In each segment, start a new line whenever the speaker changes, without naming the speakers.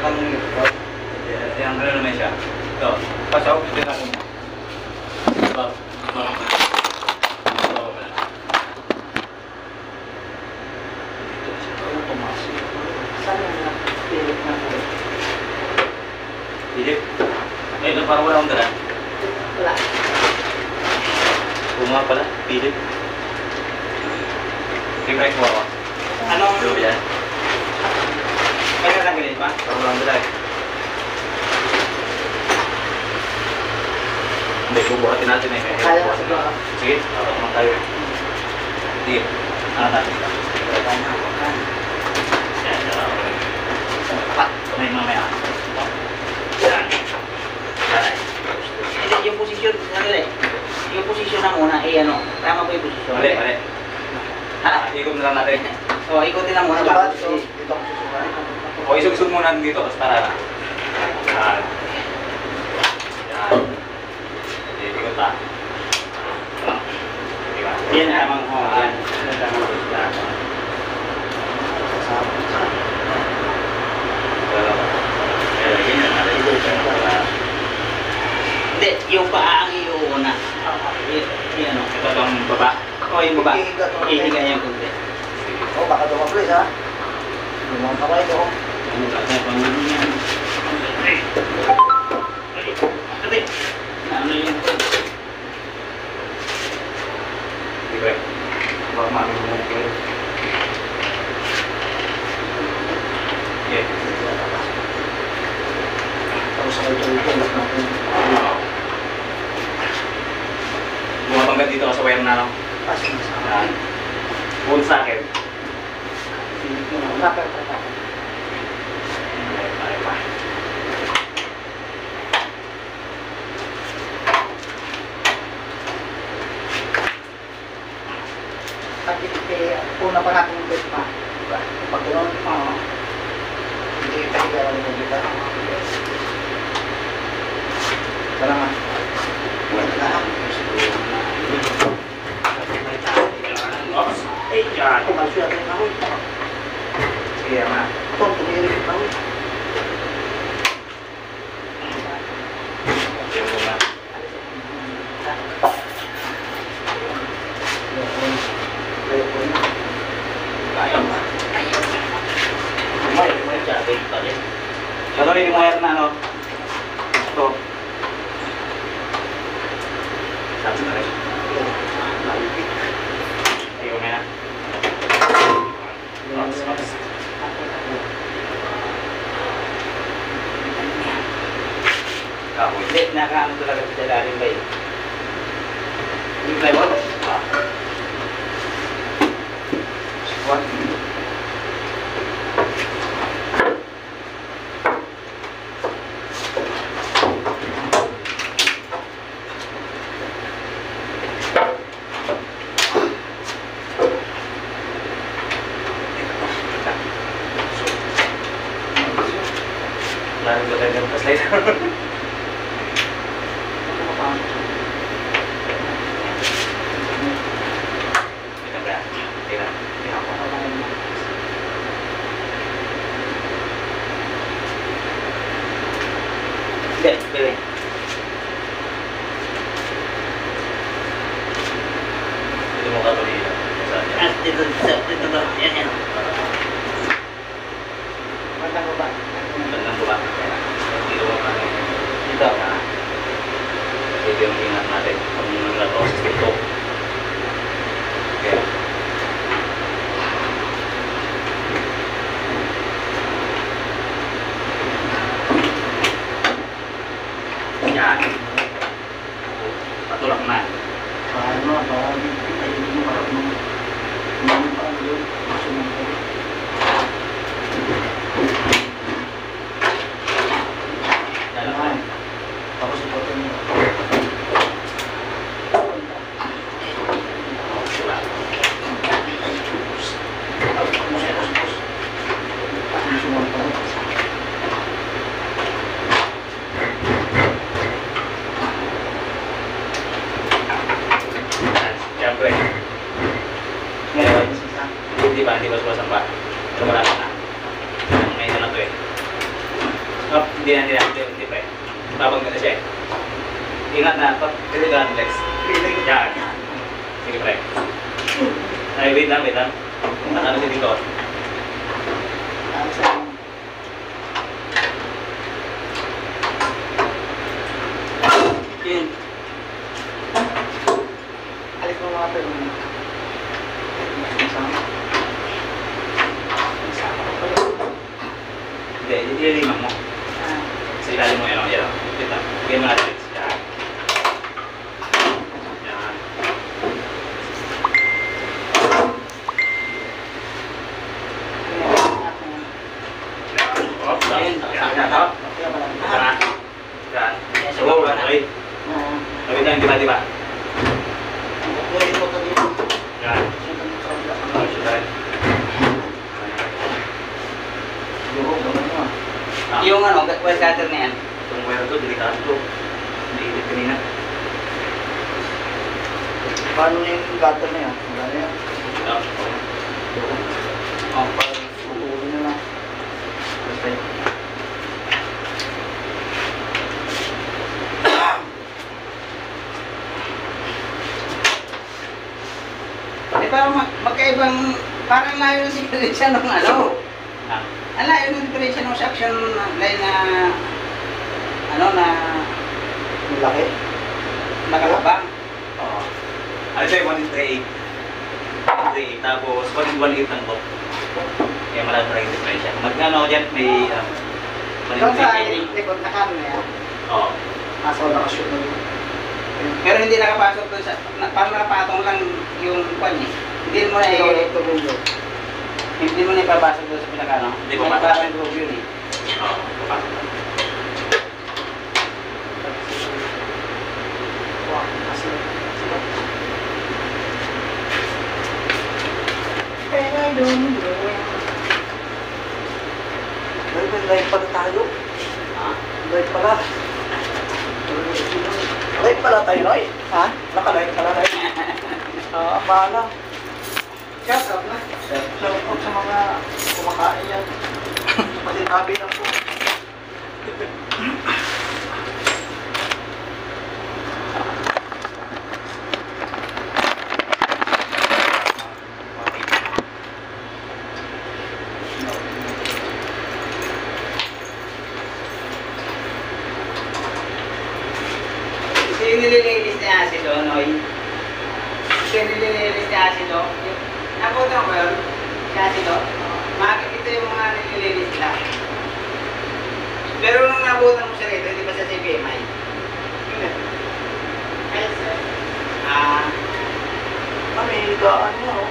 Yang Indonesia. Tuh, pas aku kita kamu. Bang. Jadi, itu baru orang terang.
Wala.
Bunga pala, pilih. Timrek mo ako.
Anong...
Blue yan.
Kaya lang ganit ba?
Baru orang terang. Hindi, bubuhatin natin eh.
Kaya
Bubuhatin natin. Sige, dapat naman tayo. Sige, ano natin? Yan, tapat. May mamaya. Yan. Yan.
Hindi, yung posisyon, ano eh. Yung posisyon na muna, eh ano, tama ba yung posisyon?
Mali, mali.
Ha?
Ikot na lang natin.
So, ikutin lang muna bago.
O, isug-isug muna natin dito. Tapos para na. Yan. Yan. Sige, ikot pa. Diba?
Yan, tamang ho. Yan.
Yan.
Hindi, yung paa ang iuuna. Yung ano.
Ito itong baba.
O, yung baba.
Ihiga to.
Ihiga yung kunti.
Oh, baka dumaplis ha. Lumang kamay ko.
Ano ba? Kaya pangulong yan. Ate. Ano yun?
Libre. Baka mamimulong ko. Okay.
Tapos sa kayo ito, mas natin.
Bumabangga dito ka sa wire na lang.
Pas na sa
Yan. Bull sa akin.
Kapag una pa natin yung bed pa. Pag gano'n, hindi tayo gano'n yung bed pa. Tara nga. Wala lang.
Eh, yan.
Kumalso yata yung kahoy.
Sige, yan.
Ito, tumirik yung kahoy.
Yung muna. Kaya ba?
May sabi pa rin.
Ito yung wire na ano. Ito. Sabi na rin. Ayun na. Kahoy.
Hindi, nakaano talaga sa lalim ba yun?
Yung plywood? Squat. Lalu kita akan pas later.
Hindi, bebe.
Itu mau kata dia.
Ah, dito, yan, yan.
Magandang baba.
Benar pula. Itu mau kata.
Dito.
Itu yang ingat natin. Kung proses itu. Okay. Yan. Patulak na.
Paano, parang ayun mo, parang parang yun, masunod ko.
Dalam.
Tapos ito mo.
Hindi pre. Babang na siya eh. Ingat na, kailangan flex. Yan. Sige pre. Ay, wait lang. Ano siya dito?
Yun.
Alis mo mga pero.
Hindi, ililimang mo. Sa ilalim mo yan. Kita. Bigyan mo natin flex. Yan. Yan. Oops.
Ayun.
Yan. Yan. Yan. So, okay. Gawin lang, di ba? Yan. Oh, siya tayo.
Yung ano, wire cutter na yan.
Itong wire to, delikado to. Nainit kanina.
Paano na yung gutter na yan? Wala na yan.
Oh.
Uuli na lang.
Basta yun.
Parang magkaibang, parang layo ng diferensya ng ano.
Ah.
Ang layo ng diferensya ng suction line na, ano na,
Malaki.
nakakabang.
Oo. Ano siya, 1.38. 1.38. Tapos, 1.18 lang to. Kaya malaki pa rin yung diferensya. Magkano dyan, may
Doon sa
1.38.
likod na kano na yan.
Oo.
Aso nakashoot na yun.
Pero hindi nakapasok doon sa, parang nakapatong lang yung kwan eh. Hindi mo na
Ito bulo.
hindi mo na ipapasok doon sa pinakano.
Hindi mo papasok.
Parang group yun eh.
Oo. Papasok lang.
Wow, kasi. And I don't know. Live pala tayo.
Ah.
Live pala. Live pala tayo, Noy. Ha? Naka-live pala tayo. Bahala.
Shout out na.
Shout out sa mga kumakain yan. Pasinabi lang po.
Ito yung nililinis ni Asido, Noy. Ito yung nililinis ni Asido. Nakuha ko yun, si Asido. Makikita yung mga nililinis nila. Pero nung nabutan mo siya rito, hindi ba sa CPMI? Ah,
Kami, higaan niya, oh.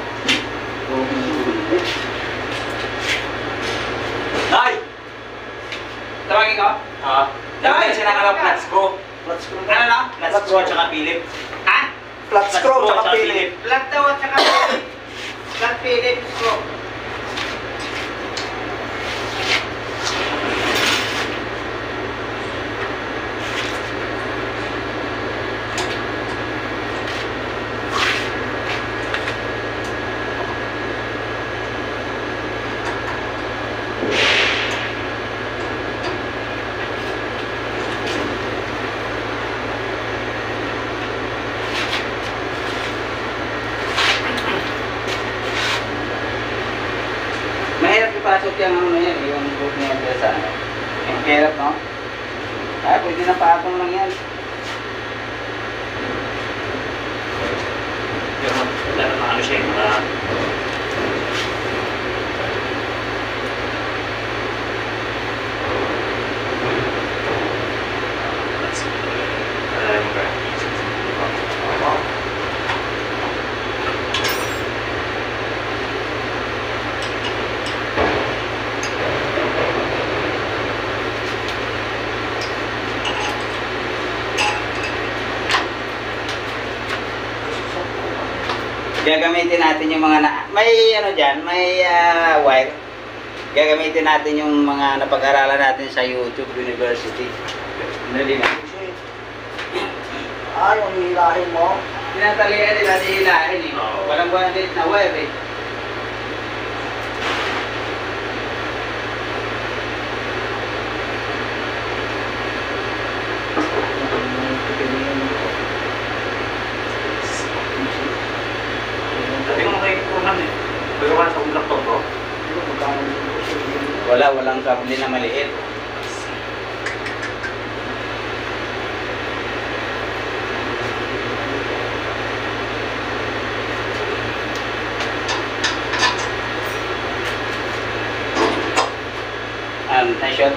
Ay!
tawagin ko?
Ah. Dapat siya nakalang flat screw.
Flat screw.
Ano na?
Flat screw at saka Philip.
Ha?
Flat screw, tsaka Philip.
Flat daw at saka Philip. Flat Philip screw. Mahirap ipasok yung ano na yan, yung group niya dyan sa ano. Ang hirap, no? Ah, pwede na patong lang yan.
Yung lalo na ano siya, mga...
Gagamitin natin yung mga may ano diyan, may wire. Gagamitin natin yung mga napag-aralan natin sa YouTube University. Dali na.
Yung hilahin mo.
Tinatalian nila si hilahin eh.
Oo.
Walang buwan din na wire eh. na maliit. Nice shot.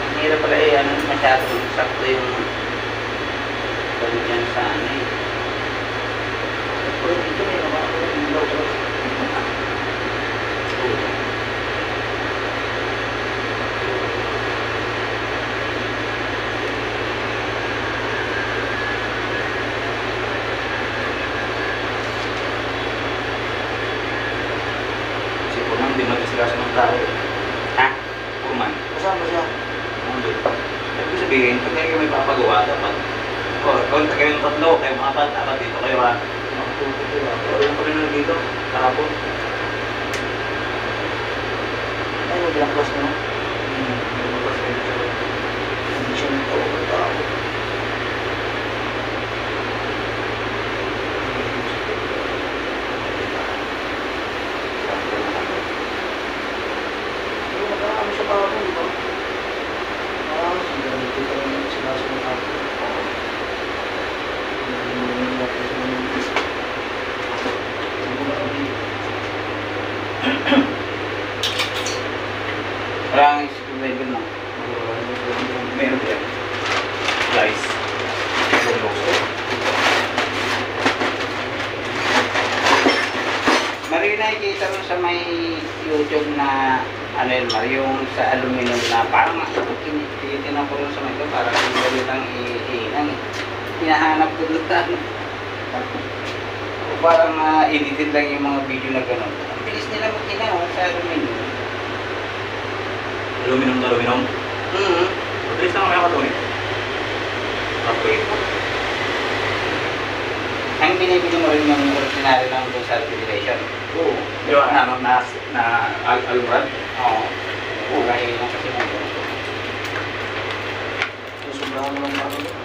Ang hirap pala masyado sakto yung ganyan sa ano eh.
Pero dito may naman ako yung ilaw ko.
Si Purman, hindi mag-islas ng tao.
Ha?
Purman.
Kasama siya.
Hindi. Ibig sabihin, pag kayo may papagawa, dapat. Kung kayo yung tatlo, kayo mga apat, dapat dito kayo ha. Wala pa rin lang dito. Kahapon.
Ay, wag lang class mo. Hindi siya nagtawag tao. Pero magkakami siya pa ako, di ba? Siguro dito ka rin sinasunod ako.
Parang level mo.
Meron din. Slice.
Mari nakikita mo sa may YouTube na ano yun, Mari, yung sa aluminum na parang tinitin ko rin sa may ito, parang yung galitang iinang. Hinahanap ko doon sa ano. Parang edited lang yung mga video na gano'n. Ang bilis nila mag-ginawa sa aluminum.
Aluminum na aluminum. Mabilis lang kami ako Okay.
Ang binibili mo rin yung ordinary lang doon sa refrigeration.
Oo. Di ba, alumbrad?
Oo. Oo, kahit lang kasi mo.
Sobrang naman ako.